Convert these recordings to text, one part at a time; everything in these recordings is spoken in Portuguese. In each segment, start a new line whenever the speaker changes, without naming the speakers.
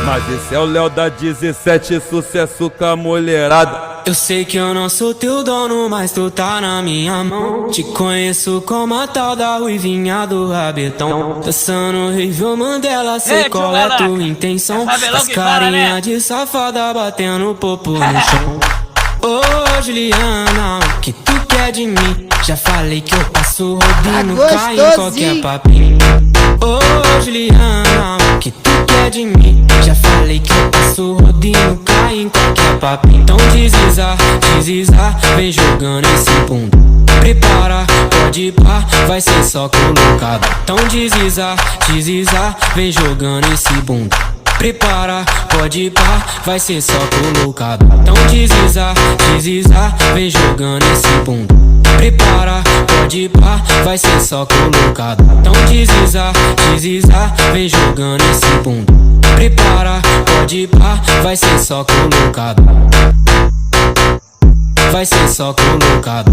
Mas esse é o Léo da 17, sucesso com a mulherada.
Eu sei que eu não sou teu dono, mas tu tá na minha mão. Te conheço como a tal da ruivinha do rabetão. Dançando Rivel Mandela, sei qual é tua intenção. As carinha de safada batendo popo no chão. Ô Juliana, o que tu quer de mim? Já falei que eu passo rodinho, cai em qualquer papinho. Ô Juliana, o que tu quer de mim? Já falei que eu passo rodinho, cai em qualquer papinho. Então deslizar, deslizar, vem jogando esse bunda. Prepara, pode ir pá, vai ser só colocado. Então deslizar, deslizar, vem jogando esse bunda. Prepara, pode ir pá, vai ser só colocado. Então deslizar, deslizar, vem jogando esse bunda. Prepara, pode ir pá, vai ser só colocado. Então deslizar, deslizar, vem jogando esse bunda. Prepara, pode ir pá, vai ser só colocado. Vai ser só colocado.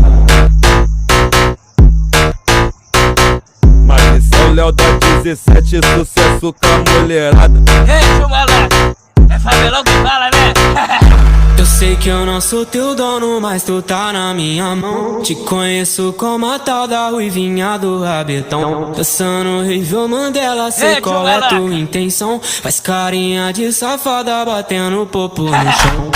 Mas esse é o Léo da 17, sucesso com a mulherada.
Ei, chumalé, é favelão que fala, né?
Eu sei que eu não sou teu dono, mas tu tá na minha mão. Te conheço como a tal da ruivinha do rabetão. Dançando Rivel Mandela, sei qual é tua intenção. Faz carinha de safada batendo popo no chão.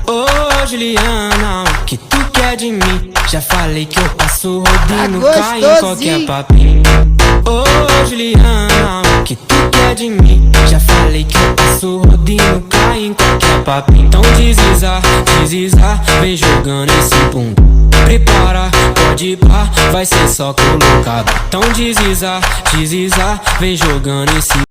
Ô Juliana, o que tu quer de mim? Já falei que eu passo rodinho, cai em qualquer papinho. Ô Juliana, o que tu quer de mim? Já falei que eu passo rodinho, cai em qualquer papinho. Então deslizar, deslizar, vem jogando esse bunda. Prepara, pode ir pá, vai ser só colocado. Então deslizar, deslizar, vem jogando esse